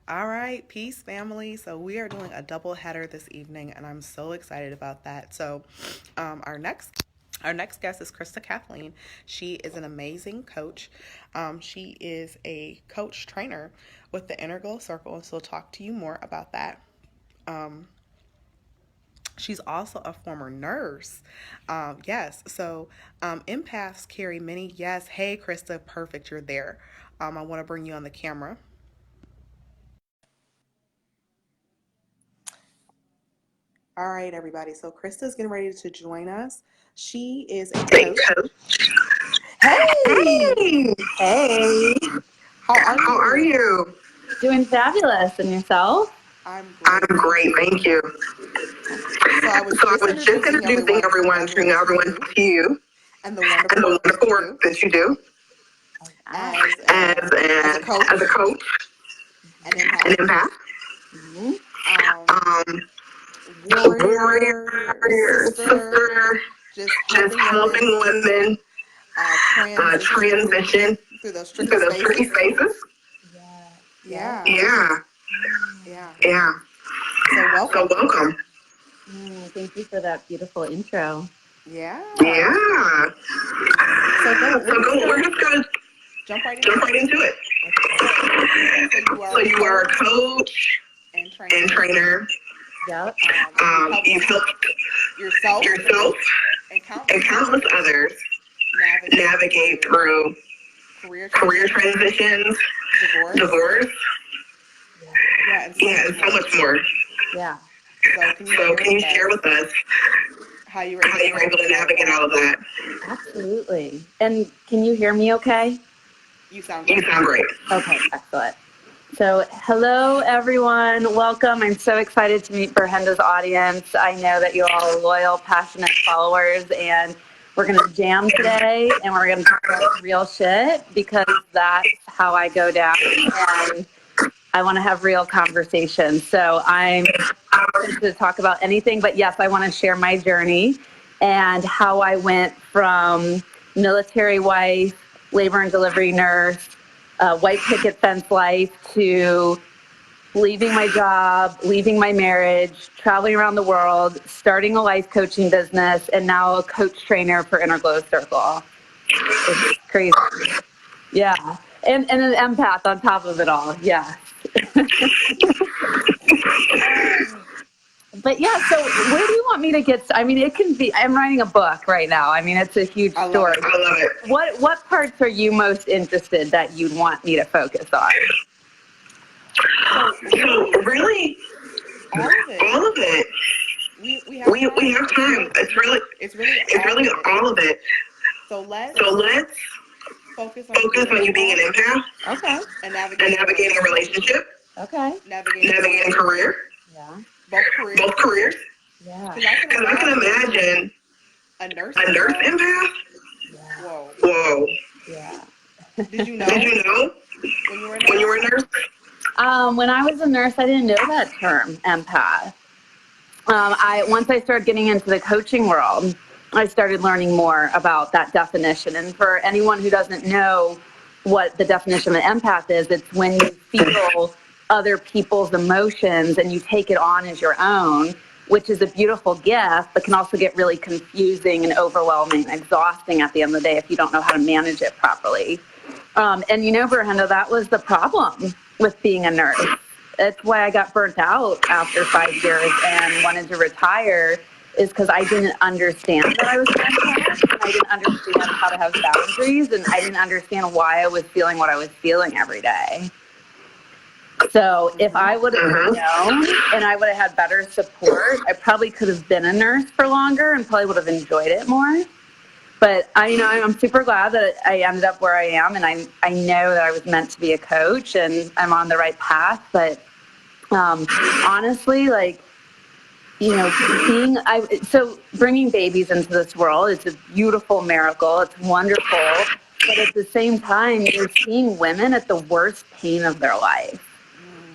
All right, peace, family. So we are doing a double header this evening, and I'm so excited about that. So, our next guest is Krista Kathleen. She is an amazing coach. She is a coach trainer with the Inner Glow Circle, and so we'll talk to you more about that. Um, she's also a former nurse. Yes, so empaths carry many. Yes, hey, Krista, perfect. You're there. I want to bring you on the camera. All right, everybody. So Krista's getting ready to join us. She is a coach. Hey, Hey, Hey, how are how are you? you? doing fabulous. And yourself? I'm I'm great, thank great, you. thank you. So I was So I just was just introducing introducing everyone, everyone, turning introducing everyone to everyone you to you and the wonderful and the work that wonderful you work do that you do Wow. as as as a as a coach, coach, an an empath, empath, Mhm. um, um, warrior, warrior, sister, sister, just just helping women helping women transition transition through those tricky through those tricky spaces. spaces. Yeah. Yep. Yeah, Yeah, yeah. yeah. So So welcome. welcome. Thank you for that beautiful intro. Yeah. Yeah. So go. We're So just go. We're gonna just gonna jump right jump into right it. into it. So you are So a you are a coach coach and and trainer. trainer. Yep. You've helped You've helped yourself yourself and and countless countless others others navigate navigate through through career career transitions, transitions, divorce, divorce, Yeah. yeah, and so yeah, much and so more. much more. Yeah. So can you So share can you with share us with us how you were how able to you were able to navigate all of navigate that? all of that? Absolutely. And can you hear me okay? You sound You great. sound great. Okay, excellent. So, hello everyone. Welcome. I'm so excited to meet Ber-Henda's audience. I know that you all are loyal, passionate followers, and we're going to jam today and we're going to talk about real shit because that's how I go down. And I want to have real conversations. So, I'm open to talk about anything, but yes, I want to share my journey and how I went from military wife, labor and delivery nurse, white picket fence life to leaving my job, leaving my marriage, traveling around the world, starting a life coaching business, and now a coach trainer for Inner Glow Circle. It's crazy. Yeah. And an empath on top of it all. Yeah. But yeah, so where do you want me to get? I mean, it can be. I'm writing a book right now. I mean, it's a huge I love story. it. I love it. What parts are you most interested that you'd want me to focus on? So So really, really, all of it. all of it. We have We time. have time. It's really It's all really of it. all of it. So let's So let's focus on you focus being an on you being an empath empath Okay. and and navigating a navigating a relationship, relationship, Okay. navigating navigating career, career, Yeah. both careers. both careers. Yeah. Because I can Because I can imagine imagine a nurse a nurse empath. empath. Yeah. Whoa. Whoa. Yeah. Did you Did know you know when you were a when you nurse? were a nurse? When I was a nurse, I didn't know that term, empath. I once I started getting into the coaching world, I started learning more about that definition. And for anyone who doesn't know what the definition of an empath is, it's when you feel other people's emotions and you take it on as your own, which is a beautiful gift, but can also get really confusing and overwhelming and exhausting at the end of the day if you don't know how to manage it properly. And you know, Ber-Henda, that was the problem with being a nurse. That's why I got burnt out after 5 years and wanted to retire, is because I didn't understand that I was an empath, and I didn't understand how to have boundaries, and I didn't understand why I was feeling what I was feeling every day. So if I would have known and I would have had better support, I probably could have been a nurse for longer and probably would have enjoyed it more. But I'm super glad that I ended up where I am, and I know that I was meant to be a coach, and I'm on the right path. But honestly, like, bringing babies into this world is a beautiful miracle. It's wonderful, but at the same time, you're seeing women at the worst pain of their life.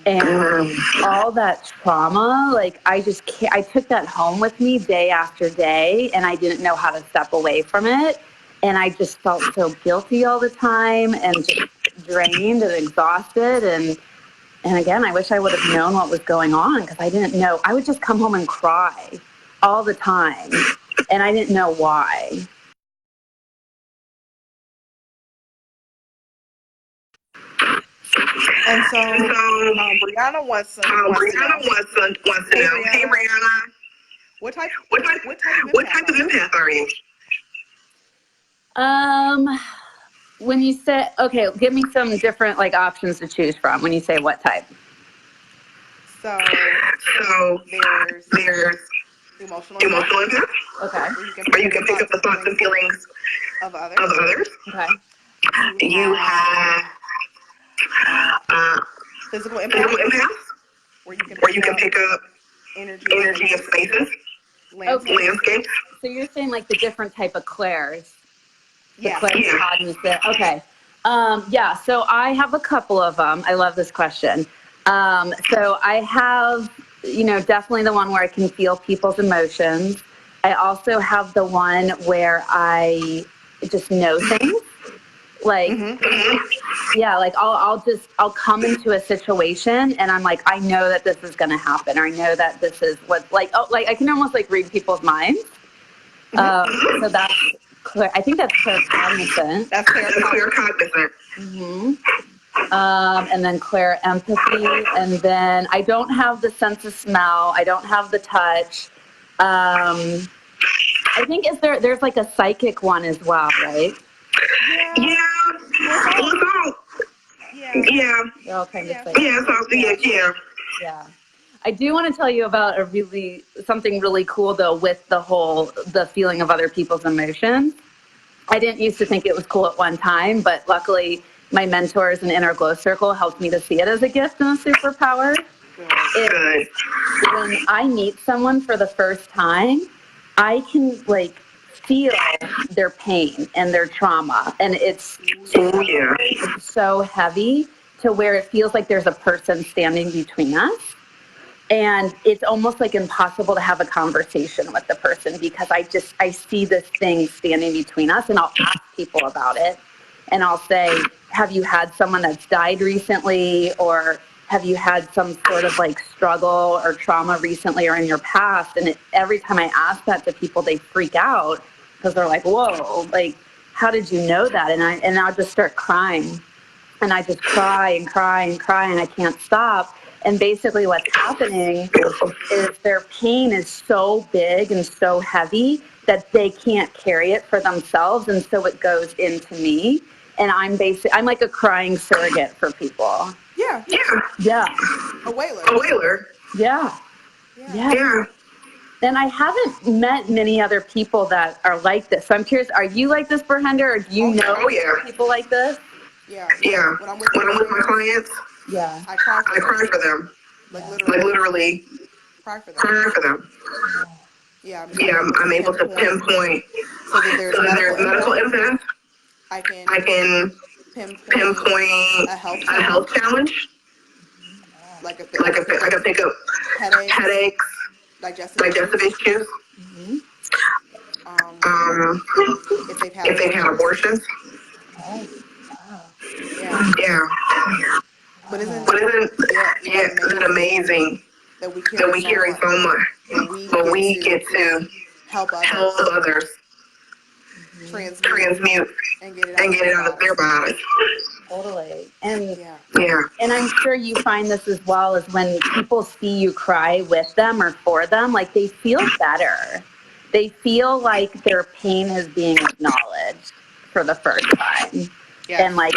And all that trauma, like I just can't, I took that home with me day after day, and I didn't know how to step away from it. And I just felt so guilty all the time and just drained and exhausted. And again, I wish I would have known what was going on because I didn't know. I would just come home and cry all the time, and I didn't know why. And so, Brianna wants to know. Hey, Brianna. What type of empath are you? When you say, okay, give me some different like options to choose from when you say what type. So there's emotional empath. Okay. Where you can pick up the thoughts and feelings of others. Okay. You have physical empath, where you can pick up energy of spaces, landscapes. So you're saying like the different type of clairs. Yeah. Claircognizant. Okay. Yeah. So I have a couple of them. I love this question. So I have, definitely the one where I can feel people's emotions. I also have the one where I just know things. Like, yeah, like I'll come into a situation and I'm like, I know that this is going to happen, or I know that this is what, like I can almost like read people's minds. So that's clear. I think that's claircognizant. That's claircognizant. And then empathy, and then I don't have the sense of smell. I don't have the touch. I think there's like a psychic one as well, right? Yeah. They're all kind of psychic. Yeah. I do want to tell you about something really cool though with the feeling of other people's emotions. I didn't used to think it was cool at one time, but luckily my mentors and inner glow circle helped me to see it as a gift and a superpower. When I meet someone for the first time, I can like feel their pain and their trauma, and it's so heavy to where it feels like there's a person standing between us. And it's almost like impossible to have a conversation with the person because I see this thing standing between us, and I'll ask people about it. And I'll say, have you had someone that's died recently? Or have you had some sort of like struggle or trauma recently or in your past? And every time I ask that to people, they freak out because they're like, whoa, like, how did you know that? And I'll just start crying. And I just cry and cry and cry, and I can't stop. And basically what's happening is their pain is so big and so heavy that they can't carry it for themselves. And so it goes into me. And I'm like a crying surrogate for people. Yeah. A whaler. Yeah. And I haven't met many other people that are like this. So I'm curious, are you like this, Ber-Henda, or do you know people like this? Yeah. When I'm with my clients, I cry for them. Like literally cry for them. Yeah, I'm able to pinpoint. So that there's medical empath. I can pinpoint a health challenge. Like I can pick up headaches, digestive issues. If they've had abortions. Yeah. But isn't it amazing that we carry so much, but we get to help others transmute and get it out of their bodies. Totally. And and I'm sure you find this as well, as when people see you cry with them or for them, like they feel better. They feel like their pain is being acknowledged for the first time. And like,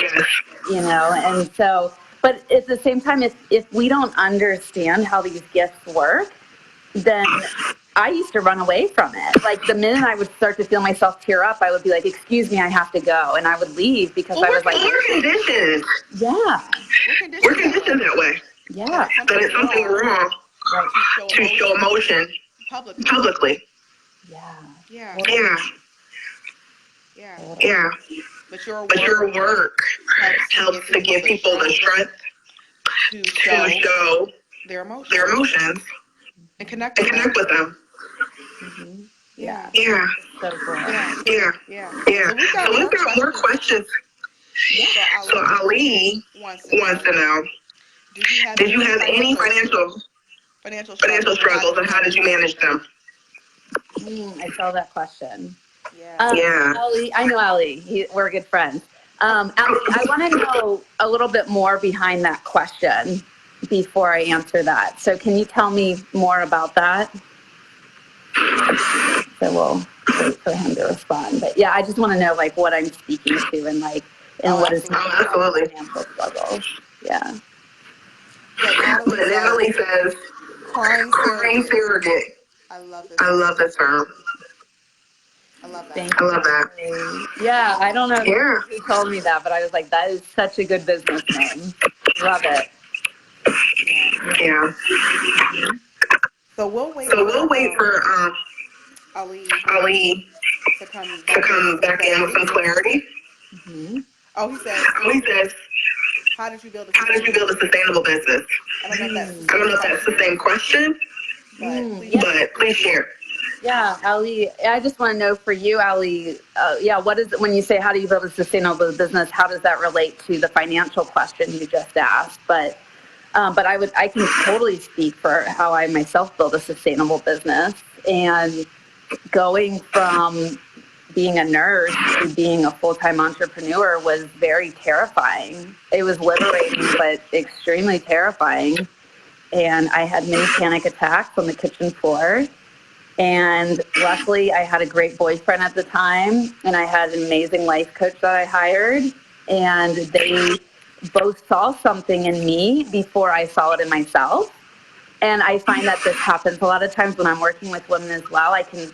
and so, but at the same time, if we don't understand how these gifts work, then I used to run away from it. Like the minute I would start to feel myself tear up, I would be like, excuse me, I have to go. And I would leave because I was like, we're conditioned. Yeah. We're conditioned that way. Yeah. That it's something wrong to show emotion publicly. Yeah. But your work helps to give people the strength to show their emotions and connect with them. Yeah. So cool. So we've got more questions. So Ali wants to know, Did you have any financial financial struggles, and how did you manage them? I saw that question. Yeah. Ali, I know Ali. We're good friends. Ali, I want to know a little bit more behind that question before I answer that. So can you tell me more about that? So we'll wait for him to respond. But yeah, I just want to know like what I'm speaking to and like what is absolutely financial struggles. Yeah. But Natalie says crying surrogate. I love this term. I love that. Thank I you. love that. Yeah, I don't know Yeah. who told me that, but I was like, that is such a good business name. Love it. Yeah. So we'll wait for Ali to to come back in with some clarity. Mm-hmm. Oh, he says, how did you build a sustainable business? I don't know if that's the same question, but please share. Yeah, Ali, I just want to know for you, Ali, what is it when you say how do you build a sustainable business? How does that relate to the financial question you just asked? But I can totally speak for how I myself build a sustainable business, and going from being a nurse to being a full-time entrepreneur was very terrifying. It was liberating, but extremely terrifying. And I had many panic attacks on the kitchen floor. And luckily, I had a great boyfriend at the time, and I had an amazing life coach that I hired. And they both saw something in me before I saw it in myself. And I find that this happens a lot of times when I'm working with women as well. I can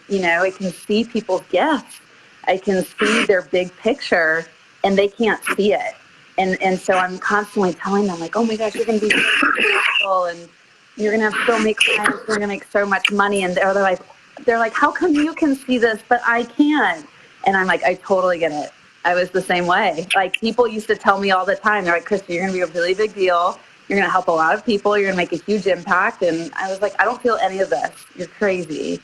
see people's gifts. I can see their big picture, and they can't see it. And so I'm constantly telling them, like, oh my gosh, you're going to be so successful, and you're going to have so many clients, you're going to make so much money. And they're like, how come you can see this, but I can't? And I'm like, I totally get it. I was the same way. Like, people used to tell me all the time, they're like, Krista, you're going to be a really big deal. You're going to help a lot of people. You're going to make a huge impact. And I was like, I don't feel any of this. You're crazy.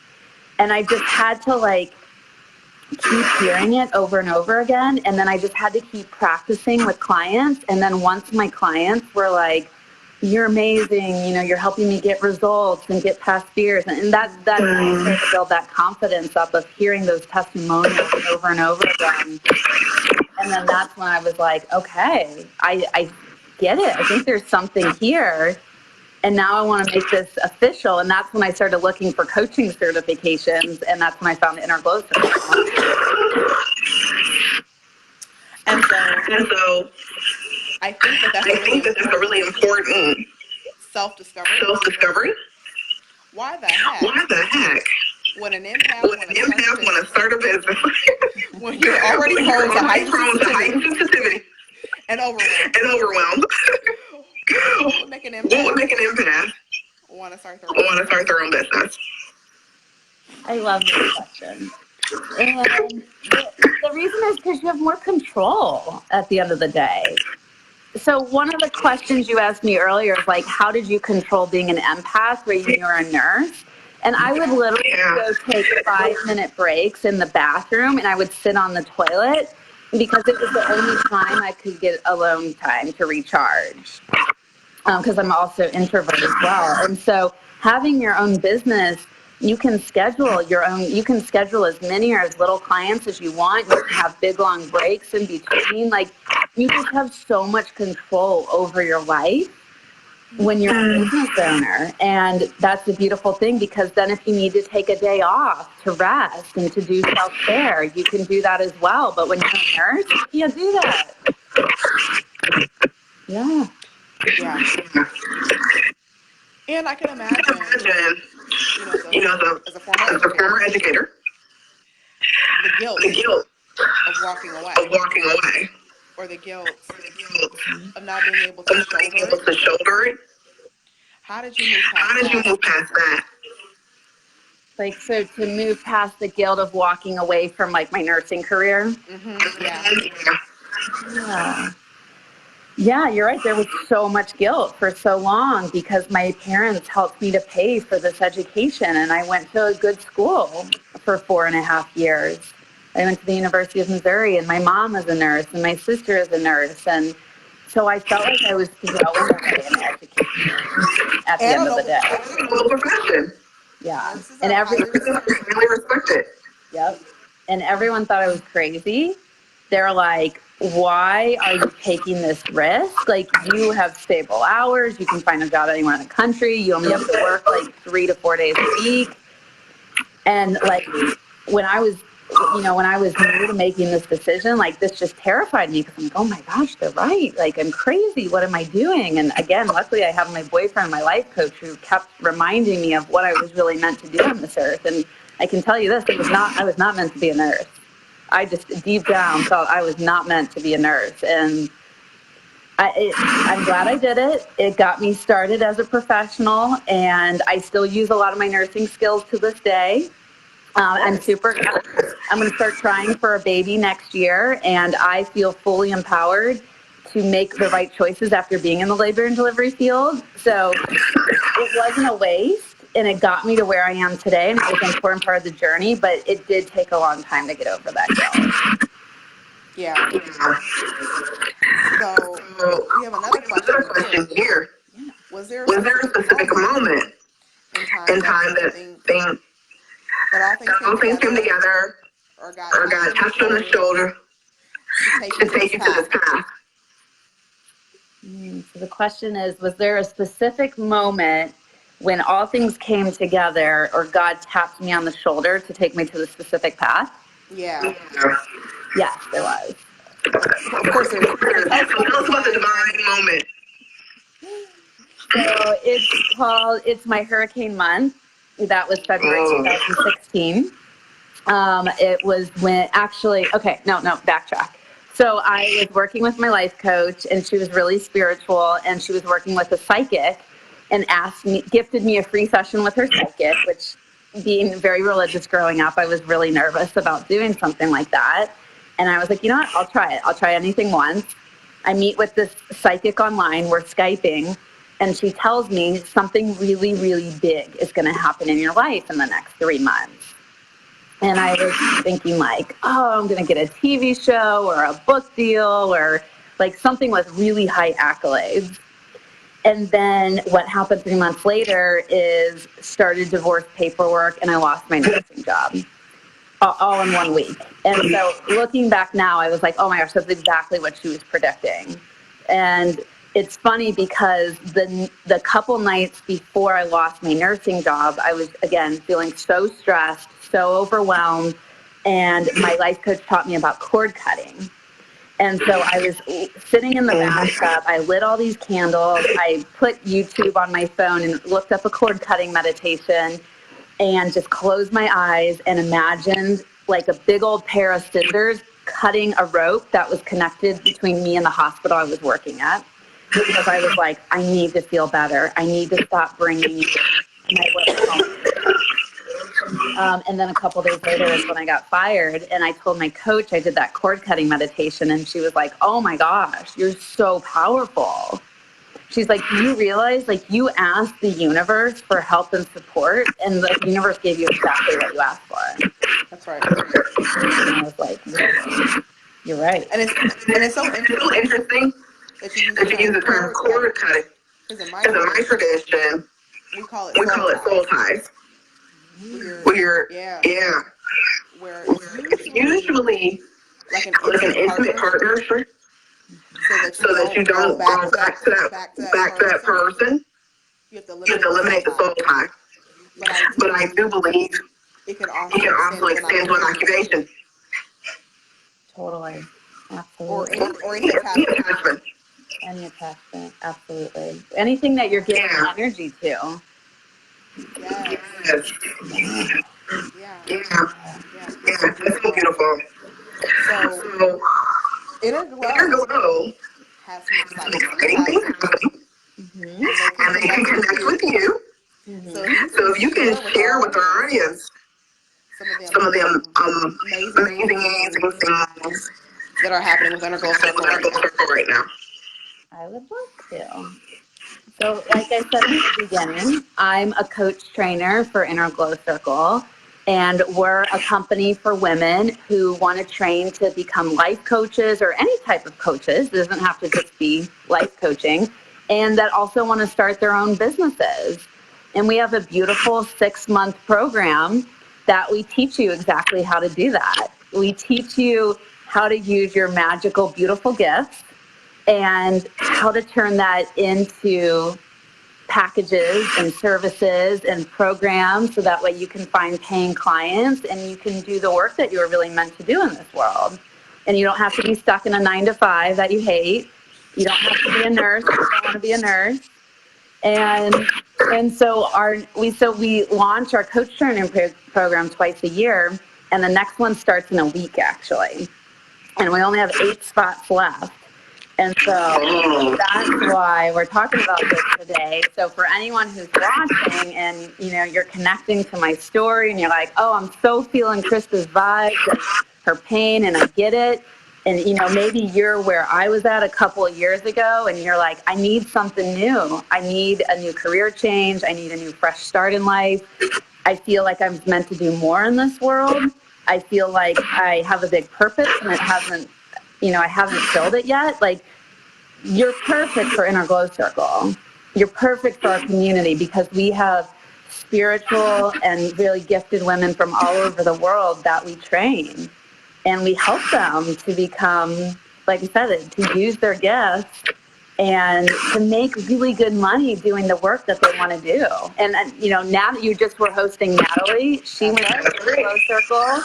And I just had to like keep hearing it over and over again. And then I just had to keep practicing with clients. And then once my clients were like, you're amazing, you're helping me get results and get past fears. And that I started to build that confidence up of hearing those testimonials over and over again. And then that's when I was like, okay, I get it. I think there's something here. And now I want to make this official. And that's when I started looking for coaching certifications. And that's when I found the Inner Glow certification. And so I think that's a really important self-discovery. Why the heck? When an empath want to start a business, when you're already prone to heightened sensitivity and overwhelmed, what would make an empath want to start their own business? I love this question. And the reason is because you have more control at the end of the day. So one of the questions you asked me earlier is like, how did you control being an empath when you were a nurse? And I would literally go take 5-minute breaks in the bathroom, and I would sit on the toilet because it was the only time I could get alone time to recharge. Because I'm also introvert as well. And so having your own business, you can schedule as many or as little clients as you want. You can have big, long breaks in between. Like, you just have so much control over your life when you're a business owner. And that's the beautiful thing, because then if you need to take a day off to rest and to do self-care, you can do that as well. But when you're a nurse, you can't do that. Yeah. And I can imagine, as a former educator, the guilt of walking away, or the guilt of not being able to shoulder it. How did you move past that? Like, so to move past the guilt of walking away from like my nursing career. Yeah, you're right. There was so much guilt for so long because my parents helped me to pay for this education, and I went to a good school for 4.5 years. I went to the University of Missouri, and my mom is a nurse, and my sister is a nurse. And So I felt like I was throwing away an education at the end of the day. It's a noble profession. Yeah. And Really respect it. Yep. And everyone thought I was crazy. They're like, why are you taking this risk? Like, you have stable hours. You can find a job anywhere in the country. You only have to work like 3 to 4 days a week. And like, when I was new to making this decision, like, this just terrified me because I'm like, oh my gosh, they're right. Like, I'm crazy. What am I doing? And again, luckily I have my boyfriend, my life coach, who kept reminding me of what I was really meant to do on this earth. And I can tell you this, I was not meant to be a nurse. I just deep down felt I was not meant to be a nurse. And I'm glad I did it. It got me started as a professional, and I still use a lot of my nursing skills to this day. I'm going to start trying for a baby next year, and I feel fully empowered to make the right choices after being in the labor and delivery field. So it wasn't a waste. And it got me to where I am today, and it was an important part of the journey, but it did take a long time to get over that hill. Yeah. So we have another question here. Yeah. Was there a specific moment in time that all things came together or got touched on the shoulder to take you to this path? So the question is, was there a specific moment when all things came together or God tapped me on the shoulder to take me to the specific path? Yeah. Yes, there was. Of course there was. Tell us about the divine moment. So it's my hurricane month. That was February 2016. It was when backtrack. So I was working with my life coach, and she was really spiritual, and she was working with a psychic, and gifted me a free session with her psychic, which, being very religious growing up, I was really nervous about doing something like that. And I was like, you know what, I'll try it. I'll try anything once. I meet with this psychic online, we're Skyping, and she tells me something really, really big is going to happen in your life in the next 3 months. And I was thinking like, I'm going to get a TV show or a book deal or like something with really high accolades. And then what happened 3 months later is started divorce paperwork, and I lost my nursing job all in 1 week. And so looking back now, I was like, oh my gosh, that's exactly what she was predicting. And it's funny because the couple nights before I lost my nursing job, I was, again, feeling so stressed, so overwhelmed. And my life coach taught me about cord cutting. And so I was sitting in the bathtub. I lit all these candles. I put YouTube on my phone and looked up a cord cutting meditation and just closed my eyes and imagined like a big old pair of scissors cutting a rope that was connected between me and the hospital I was working at. Because I was like, I need to feel better. I need to stop bringing my work home. And then a couple days later is when I got fired, and I told my coach I did that cord cutting meditation, and she was like, oh my gosh, you're so powerful. She's like, do you realize, like, you asked the universe for help and support, and the universe gave you exactly what you asked for. That's right. And I was like, you're right. And it's so interesting that you use the term cord cutting. Because in my tradition, we call it soul ties. Where it's usually like an intimate partnership, so that you don't go back to that person. You have to eliminate the soul tie. But I do believe it can also extend to an occupation. Totally. Absolutely. Or any attachment. Any attachment, absolutely. Anything that you're giving energy to. Yes. That's so beautiful. So inner glow has some exciting things happening. And they can connect with you. So if you can share with our audience some of the amazing things that are happening with Integral Circle right now. I would love to. So like I said in the beginning, I'm a coach trainer for Inner Glow Circle, and we're a company for women who want to train to become life coaches or any type of coaches. It doesn't have to just be life coaching, and that also want to start their own businesses. And we have a beautiful 6-month program that we teach you exactly how to do that. We teach you how to use your magical, beautiful gifts and how to turn that into packages and services and programs so that way you can find paying clients and you can do the work that you're really meant to do in this world. And you don't have to be stuck in a 9-to-5 that you hate. You don't have to be a nurse if you don't want to be a nurse. And so we launch our coach training program twice a year, and the next one starts in a week actually. And we only have 8 spots left. And so that's why we're talking about this today. So for anyone who's watching and, you're connecting to my story and you're like, oh, I'm so feeling Krista's vibes and her pain and I get it. And, maybe you're where I was at a couple of years ago and you're like, I need something new. I need a new career change. I need a new fresh start in life. I feel like I'm meant to do more in this world. I feel like I have a big purpose and it hasn't, I haven't filled it yet. Like, you're perfect for Inner Glow Circle. You're perfect for our community because we have spiritual and really gifted women from all over the world that we train. And we help them to become, like I said, to use their gifts and to make really good money doing the work that they want to do. And, now that you just were hosting Natalie, she went to the Glow Circle.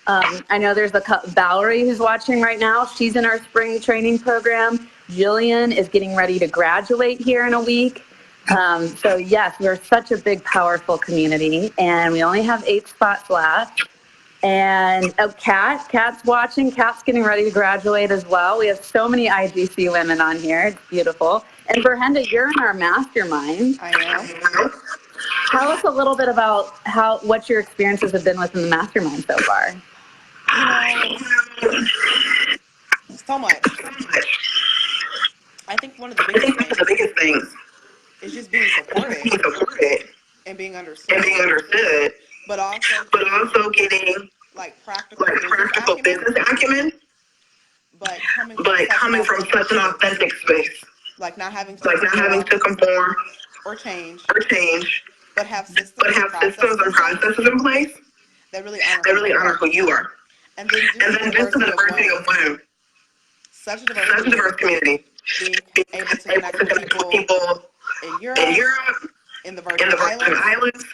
I know there's Valerie who's watching right now. She's in our spring training program. Jillian is getting ready to graduate here in a week. So yes, we're such a big, powerful community, and we only have 8 spots left. And Kat's watching. Kat's getting ready to graduate as well. We have so many IGC women on here. It's beautiful. And Ber-Henda, you're in our mastermind. I am. Tell us a little bit about what your experiences have been within the mastermind so far. So much. I think one of the biggest things is just being supported and being understood. But also getting practical business acumen. But coming from such an authentic space. Like not having to conform or change. But have systems and processes in place that really honor who you are. And then just the diversity of women. Such a diverse community. Being able to connect with people in Europe, in the Virgin Islands,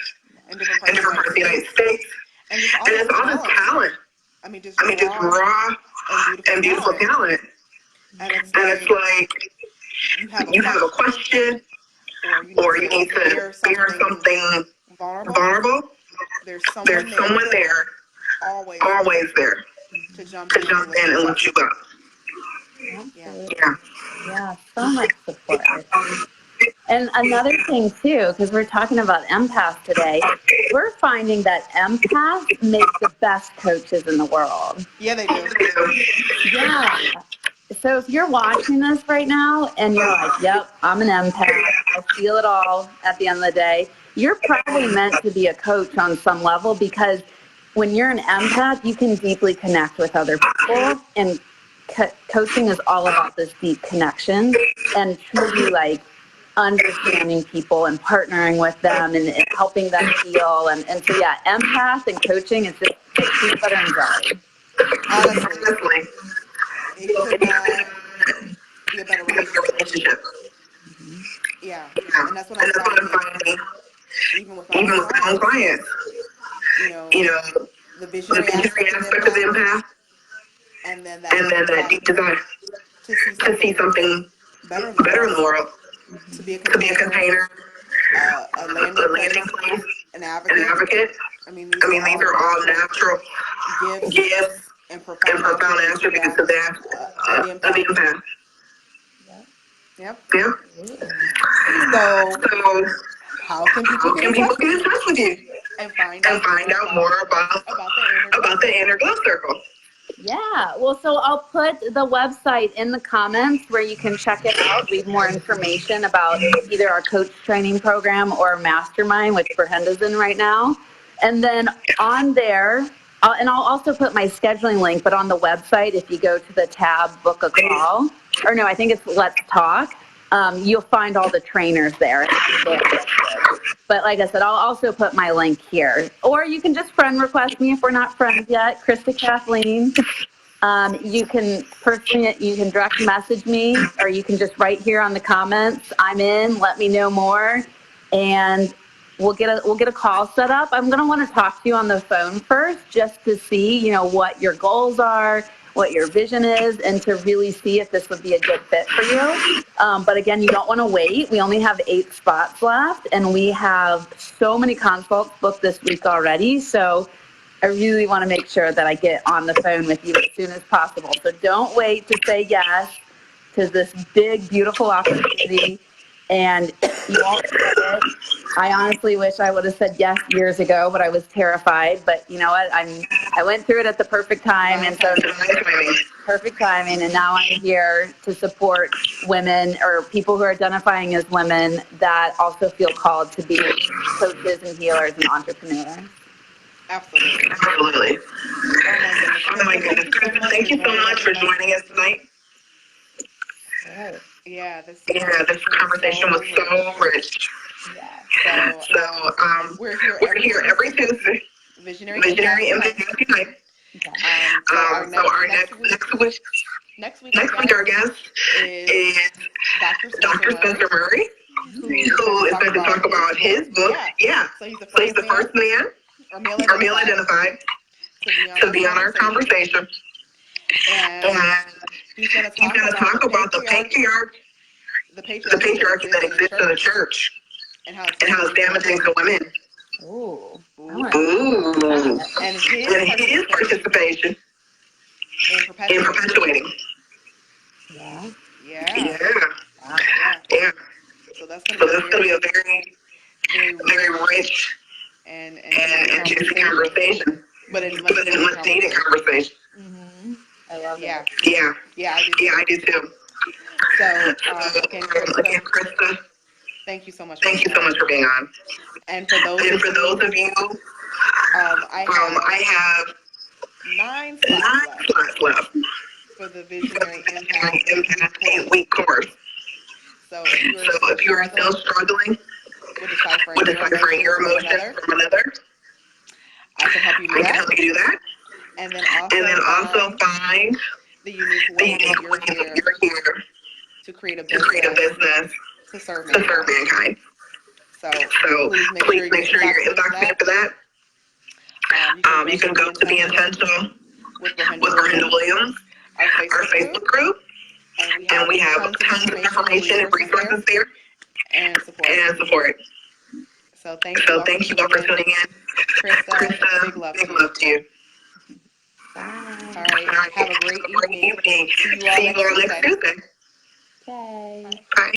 and different parts of the United States. And it's all this talent. I mean, just raw and beautiful talent. And it's like you have a question, or you need to hear something vulnerable. There's someone there, always there, to jump in and lift you up. Yeah, so much support. And another thing too, because we're talking about empaths today, we're finding that empaths make the best coaches in the world. Yeah, they do. Yeah. So if you're watching this right now and you're like, yep, I'm an empath, I feel it all at the end of the day, you're probably meant to be a coach on some level, because when you're an empath, you can deeply connect with other people, and coaching is all about this deep connection and truly understanding people and partnering with them and helping them heal. And so, yeah, empath and coaching is just peanut butter and jelly. Honestly, it could not be a better relationship. Yeah, and that's what I'm finding, even with my own clients. The visionary aspect of the empath, and then that deep desire to see something better in the world, to be a container, a landing place, an advocate. I mean, these are all natural gifts and profound attributes of the empath. Yep. So how can people get in touch with you and find out more about the Inner Glow Circle? Yeah, well, so I'll put the website in the comments where you can check it out, read more information about either our coach training program or mastermind, which Ber-Henda's in right now. And then on there, I'll also put my scheduling link, but on the website, if you go to the tab, book a call, or no, I think it's Let's Talk. You'll find all the trainers there. But like I said, I'll also put my link here. Or you can just friend request me if we're not friends yet, Krista Kathleen. You can direct message me, or you can just write here on the comments, I'm in, let me know more, and we'll get a call set up. I'm going to want to talk to you on the phone first, just to see, what your goals are, what your vision is, and to really see if this would be a good fit for you. But again, you don't want to wait. We only have 8 spots left, and we have so many consults booked this week already. So I really want to make sure that I get on the phone with you as soon as possible. So don't wait to say yes to this big, beautiful opportunity, and you won't regret it. I honestly wish I would have said yes years ago, but I was terrified. But you know what? I went through it at the perfect time, and so perfect timing. And now I'm here to support women or people who are identifying as women that also feel called to be coaches and healers and entrepreneurs. Absolutely. Absolutely. Oh my goodness. Krista, thank you so much for joining us tonight. Right. Yeah, this conversation was so rich. Yeah. So we're here every Tuesday. Visionary Empathic night. So our next week our guest is Dr. Spencer Murray, who is going to talk about his book. Yeah. So he's the first man or male identified to be on our conversation. And he's going to talk about the patriarchy that exists in the church and how it's damaging to women. Ooh. And his participation in perpetuating. Yeah. Yeah. Wow. Yeah. So that's going to be a very rich and juicy conversation. But it's much needed conversation. Mm-hmm. I love it. Yeah, I do too. So, again, Krista, thank you so much for being on. And for those of you, I have 9 slots left for the Visionary Impact 8-week course. So if you are still struggling with deciphering your emotions from another, I can help you do that. And then also find the unique way that you're here to create a business to serve mankind. So please make sure you're inboxing for that. You can go to Be Intentional with Ber-Henda Williams, our Facebook group, and we have tons of information and resources there and support. So thank you all for tuning in. Krista, big love to you. Bye. All right. Have a great evening. See you all next Tuesday. Okay. Bye.